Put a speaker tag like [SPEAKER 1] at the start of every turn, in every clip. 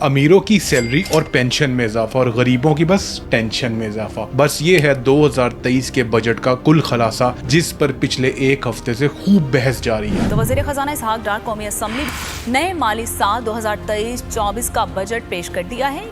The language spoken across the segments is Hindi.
[SPEAKER 1] अमीरों की सैलरी और पेंशन में इजाफा और गरीबों की बस टेंशन में इजाफा। बस ये है 2023 के बजट का कुल खुलासा, जिस पर पिछले एक हफ्ते से खूब बहस जारी है।
[SPEAKER 2] तो वज़ीर खजाना इसहाक डार कौमी असम्बली नए माली साल 2023-24 का बजट पेश कर दिया है।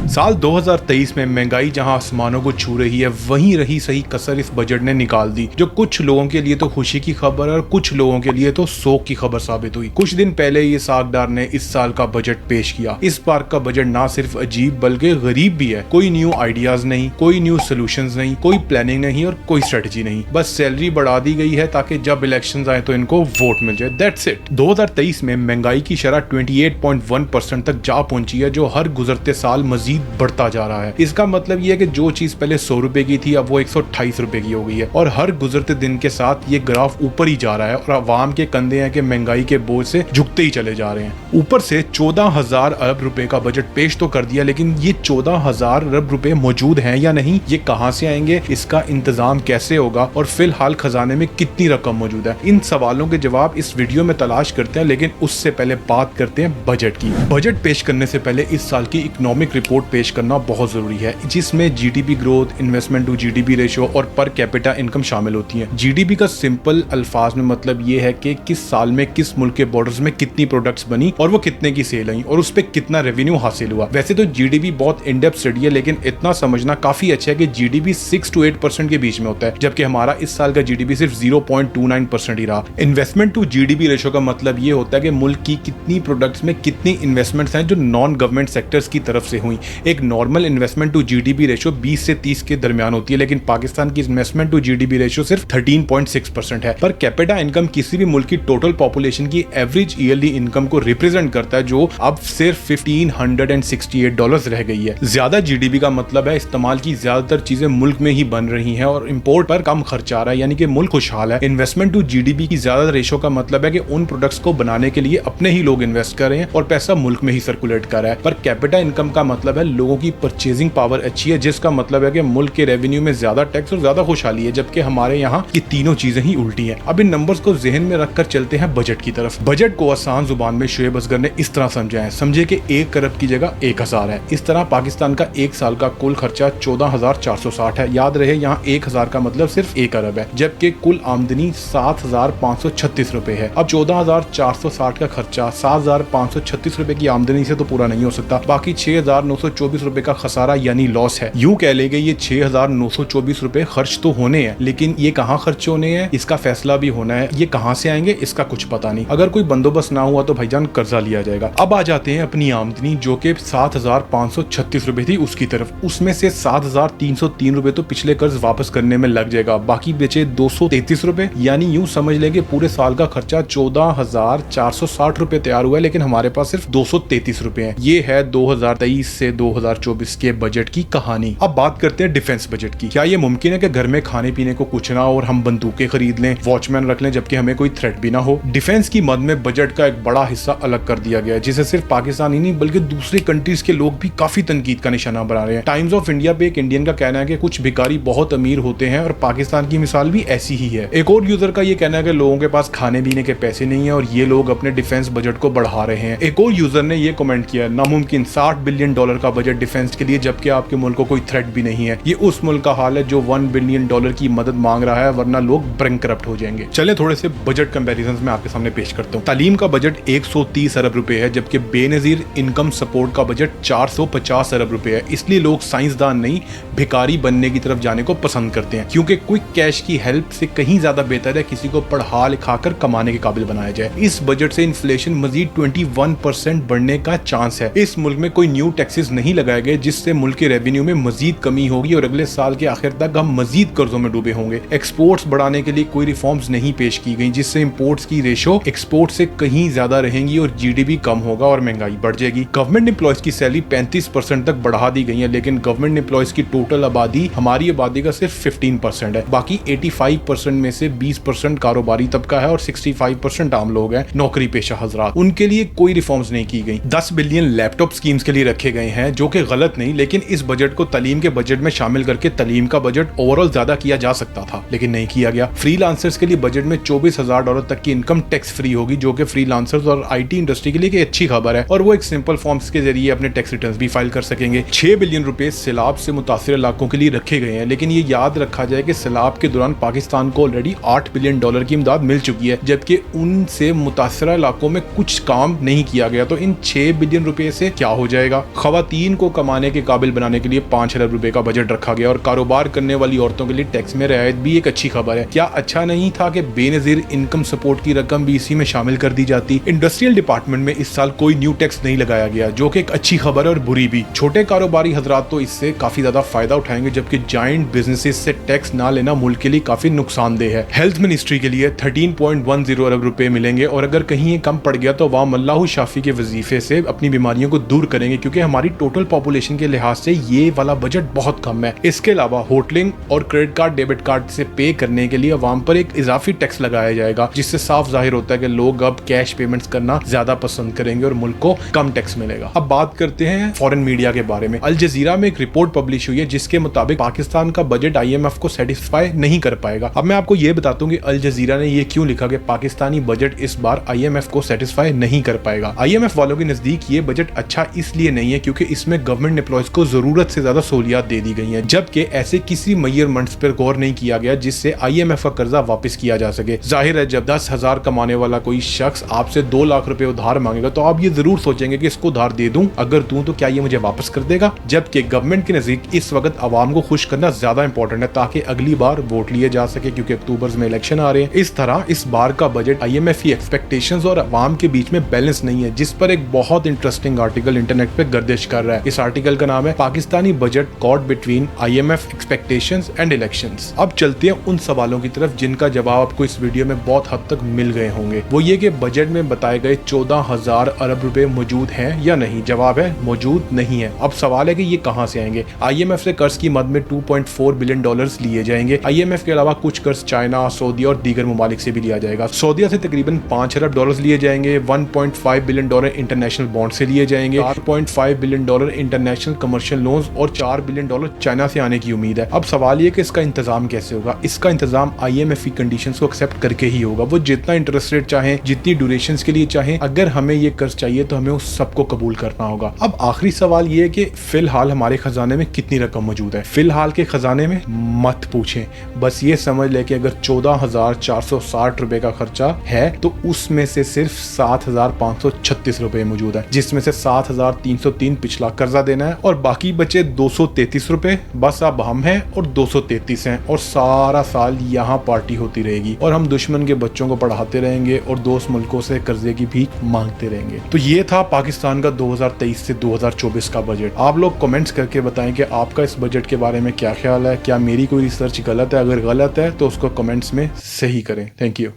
[SPEAKER 1] साल 2023 में महंगाई जहां आसमानों को छू रही है, वहीं रही सही कसर इस बजट ने निकाल दी, जो कुछ लोगों के लिए तो खुशी की खबर और कुछ लोगों के लिए तो शोक की खबर साबित हुई। कुछ दिन पहले ये इसहाक डार ने इस साल का बजट पेश किया। इस बार का बजट ना सिर्फ अजीब बल्कि गरीब भी है। कोई न्यू आइडियाज नहीं, कोई न्यू सोल्यूशंस नहीं, कोई प्लानिंग नहीं और कोई स्ट्रेटजी नहीं। बस सैलरी बढ़ा दी गई है ताकि जब इलेक्शन आए तो इनको वोट मिल जाए। That's it. 2023 में महंगाई की शरह 28.1% तक जा पहुंची है, जो हर गुजरते साल मजीद बढ़ता जा रहा है। इसका मतलब ये है कि जो चीज पहले 100 रुपए की थी अब वो 128 रुपए की हो गई है और हर गुजरते दिन के साथ ये ग्राफ ऊपर ही जा रहा है और आवाम के कंधे हैं कि महंगाई के बोझ से झुकते ही चले जा रहे हैं। ऊपर से 14,000 अरब रुपए का बजट पेश तो कर दिया, लेकिन ये 14,000 अरब रुपए मौजूद हैं या नहीं, ये कहां से आएंगे, इसका इंतजाम कैसे होगा और फिलहाल खजाने में कितनी रकम मौजूद है, इन सवालों के जवाब इस वीडियो में तलाश करते हैं। लेकिन उससे पहले बात करते हैं बजट की। बजट पेश करने से पहले इस साल की इकोनॉमिक रिपोर्ट पेश करना बहुत जरूरी है, जिसमें GDP growth, investment to GDP ratio और पर कैपिटा इनकम शामिल होती है। जीडीपी का सिंपल अल्फाज में मतलब ये है कि किस साल में किस मुल्क के बॉर्डर्स में कितनी प्रोडक्ट्स बनी और वो कितने की सेल आई और उस पर कितना रेवेन्यू हासिल हुआ। वैसे तो जीडीपी बहुत इन डेप्थ स्टडी है, लेकिन इतना समझना काफी अच्छा है कि जीडीपी 6 to 8% के बीच में होता है, जबकि हमारा इस साल का जीडीपी सिर्फ 0.29% ही रहा। इन्वेस्टमेंट टू जीडीपी रेशियो का मतलब ये होता है कि मुल्क की कितनी प्रोडक्ट्स में कितनी इन्वेस्टमेंट्स हैं जो नॉन गवर्नमेंट सेक्टर्स की तरफ से हुई। एक normal investment to GDP ratio 20 से 30 के दरमियान होती है, लेकिन पाकिस्तान की इन्वेस्टमेंट टू जीडीपी रेशियो सिर्फ 13.6% है। पर कैपिटा इनकम किसी भी मुल्क की टोटल पॉपुलेशन की एवरेज ईयरली इनकम को रिप्रेजेंट करता है, जो अब सिर्फ $1,568 रह गई है। ज्यादा जीडीपी का मतलब है इस्तेमाल की ज्यादातर चीजें मुल्क में ही बन रही हैं और इंपोर्ट पर कम खर्चा आ रहा है, यानी कि मुल्क खुशहाल है। इन्वेस्टमेंट टू जीडीपी की ज्यादा रेशियो का मतलब है कि उन प्रोडक्ट्स को बनाने के लिए अपने ही लोग इन्वेस्ट कर रहे हैं और पैसा मुल्क में ही सर्कुलेट कर रहा है। पर कैपिटा इनकम का मतलब है लोगों की परचेजिंग पावर अच्छी है, जिसका मतलब है कि मुल्क के रेवेन्यू में ज्यादा टैक्स और ज्यादा खुशहाली है, जबकि हमारे यहाँ की तीनों चीजें ही उल्टी हैं। अब इन नंबर्स को जहन में रखकर चलते हैं बजट की तरफ। बजट को आसान जुबान में शुएब असगर ने इस तरह समझा है, समझे कि 1 अरब की जगह 1,000 है। इस तरह पाकिस्तान का एक साल का कुल खर्चा 14,460 है। याद रहे यहाँ 1,000 का मतलब सिर्फ 1 अरब है, जबकि कुल आमदनी 7,536 रुपए है। अब 14,460 का खर्चा 7,536 रुपए की आमदनी से तो पूरा नहीं हो सकता, बाकी 6,924 रुपए का खसारा यानी लॉस है। यूं कह लेंगे ये 6,924 रुपए खर्च तो होने हैं, लेकिन ये कहाँ खर्च होने हैं इसका फैसला भी होना है। ये कहाँ से आएंगे इसका कुछ पता नहीं। अगर कोई बंदोबस्त ना हुआ तो भाईजान कर्जा लिया जाएगा। अब आ जाते हैं अपनी आमदनी, जो कि 7,536 रुपए थी उसकी तरफ। उसमें से 7,303 रुपए तो पिछले कर्ज वापस करने में लग जाएगा, बाकी बचे 233 रुपए, यानी यूं समझ लेंगे पूरे साल का खर्चा 14,460 रुपए तैयार हुआ है, लेकिन हमारे पास सिर्फ 233 रुपए है। ये है 2023 से 2024 के बजट की कहानी। अब बात करते हैं डिफेंस बजट की। क्या ये मुमकिन है कि घर में खाने पीने को कुछ ना हो और हम बंदूकें खरीद लें, वॉचमैन रख लें, जबकि हमें कोई थ्रेट भी ना हो? डिफेंस की मद में बजट का एक बड़ा हिस्सा अलग कर दिया गया है, जिसे सिर्फ पाकिस्तान ही नहीं बल्कि दूसरे कंट्रीज के लोग भी काफी तनकीद का निशाना बना रहे हैं। टाइम्स ऑफ इंडिया पे एक इंडियन का कहना है कि कुछ भिखारी बहुत अमीर होते हैं और पाकिस्तान की मिसाल भी ऐसी ही है। एक और यूजर का ये कहना है कि लोगों के पास खाने पीने के पैसे नहीं है और ये लोग अपने डिफेंस बजट को बढ़ा रहे हैं। एक और यूजर ने ये कमेंट किया, नामुमकिन $60 बिलियन का बजट डिफेंस के लिए, जबकि आपके मुल्क को कोई थ्रेट भी नहीं है। ये उस मुल्क का हाल है जो $1 बिलियन की मदद मांग रहा है, वरना लोग बैंकरप्ट हो जाएंगे। चले थोड़े से बजट कंपैरिजंस में आपके सामने पेश करता हूँ। तालीम का बजट 130 अरब रुपए है, जबकि बेनजीर इनकम सपोर्ट का बजट 450 अरब रुपए है। इसलिए लोग साइंसदान नहीं भिखारी बनने की तरफ जाने को पसंद करते हैं, क्योंकि क्विक कैश की हेल्प से कहीं ज्यादा बेहतर है किसी को पढ़ा लिखा कर कमाने के काबिल बनाया जाए। इस बजट से इन्फ्लेशन मजीद 21% बढ़ने का चांस है। इस मुल्क में कोई न्यू टैक्सेस नहीं लगाए गए, जिससे मुल्क के रेवेन्यू में मजीद कमी होगी और अगले साल के आखिर तक हम मजीद कर्जों में डूबे होंगे। एक्सपोर्ट्स बढ़ाने के लिए कोई रिफॉर्म्स नहीं पेश की गई, जिससे इंपोर्ट्स की रेशो एक्सपोर्ट से कहीं ज्यादा रहेंगी और जीडीपी कम होगा और महंगाई बढ़ जाएगी। गवर्नमेंट एम्प्लॉयज की सैलरी 35% तक बढ़ा दी गई है, लेकिन गवर्नमेंट एम्प्लॉयज की टोटल आबादी हमारी आबादी का सिर्फ 15% है। बाकी 85% में से 20% कारोबारी तबका है और 65% आम लोग हैं, नौकरी पेशा हजरात। उनके लिए कोई रिफॉर्म्स नहीं की गई। 10 बिलियन लैपटॉप स्कीम्स के लिए रखे गए हैं हैं, जो कि गलत नहीं, लेकिन इस बजट को तालीम के बजट में शामिल करके तालीम का बजट ओवरऑल ज्यादा किया जा सकता था, लेकिन नहीं किया गया। फ्रीलांसर्स के लिए बजट में $24,000 तक की इनकम टैक्स फ्री होगी, जो कि फ्रीलांसर्स और आईटी इंडस्ट्री के लिए एक अच्छी खबर है, और वो एक सिंपल फॉर्म्स के जरिए अपने टैक्स रिटर्न्स भी फाइल कर सकेंगे। 6 बिलियन रुपए सैलाब से मुतासिर इलाकों के लिए रखे गए हैं, लेकिन ये याद रखा जाए कि सैलाब के दौरान पाकिस्तान को ऑलरेडी $8 बिलियन की इमदाद मिल चुकी है, जबकि उनसे मुतासिर इलाकों में कुछ काम नहीं किया गया। तो इन 6 बिलियन रुपए से क्या हो जाएगा? खवातीन को कमाने के काबिल बनाने के लिए 5 अरब रुपए का बजट रखा गया, और कारोबार करने वाली औरतों के लिए टैक्स में रियायत भी एक अच्छी खबर है। क्या अच्छा नहीं था कि बेनजीर इनकम सपोर्ट की रकम भी इसी में शामिल कर दी जाती? इंडस्ट्रियल डिपार्टमेंट में इस साल कोई न्यू टैक्स नहीं लगाया गया, जो कि एक अच्छी खबर है और बुरी भी। छोटे कारोबारी हजरात तो इससे काफी ज्यादा फायदा उठाएंगे, जबकि जायंट बिजनेसेस से टैक्स ना लेना मुल्क के लिए काफी नुकसानदेह है। हेल्थ मिनिस्ट्री के लिए 13.10 अरब रुपए मिलेंगे, और अगर कहीं ये कम पड़ गया तो अवाम अल्लाह शाफी के वजीफे से अपनी बीमारियों को दूर करेंगे, क्योंकि हमारी टोटल पॉपुलेशन के लिहाज से ये वाला बजट बहुत कम है। इसके अलावा होटलिंग और क्रेडिट कार्ड डेबिट कार्ड से पे करने के लिए अवाम पर एक इजाफी टैक्स लगाया जाएगा, जिससे साफ जाहिर होता है कि लोग अब कैश पेमेंट्स करना ज्यादा पसंद करेंगे और मुल्क को कम टैक्स मिलेगा। अब बात करते हैं फॉरेन मीडिया के बारे में। अल जजीरा में एक रिपोर्ट पब्लिश हुई है, जिसके मुताबिक पाकिस्तान का बजट IMF को सेटिस्फाई नहीं कर पाएगा। अब मैं आपको ये बताता हूँ कि अल जजीरा ने ये क्यों लिखा कि पाकिस्तानी बजट इस बार IMF को सेटिस्फाई नहीं कर पाएगा। IMF वालों के नजदीक ये बजट अच्छा इसलिए नहीं है क्योंकि इसमें गवर्नमेंट एम्प्लॉयज को जरूरत से ज्यादा सहूलियात दे दी गई हैं, जबकि ऐसे किसी मेजरमेंट्स पर गौर नहीं किया गया जिससे IMF का कर्जा वापस किया जा सके। जाहिर है, जब 10,000 कमाने वाला कोई शख्स आपसे 2 लाख रुपए उधार मांगेगा तो आप ये जरूर सोचेंगे कि इसको उधार दे दूं, अगर दूं तो क्या ये मुझे वापस कर देगा? जबकि गवर्नमेंट के नजदीक इस वक्त आवाम को खुश करना ज्यादा इंपॉर्टेंट है, ताकि अगली बार वोट लिए जा सके, क्योंकि अक्टूबर में इलेक्शन आ रहे हैं। इस तरह इस बार का बजट IMF की एक्सपेक्टेशंस और अवाम के बीच में बैलेंस नहीं है, जिस पर एक बहुत इंटरेस्टिंग आर्टिकल इंटरनेट पे गर्दिश कर रहा है। इस आर्टिकल का नाम है Pakistani budget caught between IMF expectations and elections. अब चलते हैं उन सवालों की तरफ जिनका जवाब आपको इस वीडियो में बहुत हद तक मिल गए होंगे। वो ये कि बजट में बताए गए 14,000 अरब रुपए मौजूद हैं या नहीं? जवाब है मौजूद नहीं है। अब सवाल है कि ये कहां से आएंगे? IMF से कर्ज की मद में $2.4 बिलियन लिए जाएंगे। IMF के अलावा कुछ कर्ज चाइना, सऊदी और दीगर ममालिक से भी लिया जाएगा। सऊदीया से तकरीबन $5 अरब लिए जाएंगे, $1.5 बिलियन इंटरनेशनल बॉन्ड से लिए जाएंगे, $4.5 बिलियन इंटरनेशनल कमर्शियल लोन्स और $4 बिलियन चाइना से आने की उम्मीद है। अब सवाल ये कि इसका इंतजाम कैसे होगा? इसका इंतजाम IMF की कंडीशंस को एक्सेप्ट करके ही होगा। वो जितना इंटरेस्ट रेट चाहे, जितनी ड्यूरेशंस के लिए चाहे, अगर हमें ये कर्ज चाहिए तो हमें उस सबको कबूल करना होगा। अब आखिरी सवाल ये है कि फिलहाल हमारे खजाने में कितनी रकम मौजूद है? फिलहाल के खजाने में मत पूछें, बस ये समझ ले कि अगर 14,460 रुपए का खर्चा है तो उसमें से सिर्फ 7,536 रुपए मौजूद है, जिसमें से 7,303 पिछला कर्जा देना है और बाकी बचे 233 रुपए। बस अब हम हैं और 233 हैं और सारा साल यहाँ पार्टी होती रहेगी और हम दुश्मन के बच्चों को पढ़ाते रहेंगे और दोस्त मुल्कों से कर्जे की भीख मांगते रहेंगे। तो ये था पाकिस्तान का 2023 से 2024 का बजट। आप लोग कमेंट्स करके बताएं कि आपका इस बजट के बारे में क्या ख्याल है। क्या मेरी कोई रिसर्च गलत है? अगर गलत है तो उसको कमेंट्स में सही करें। Thank you.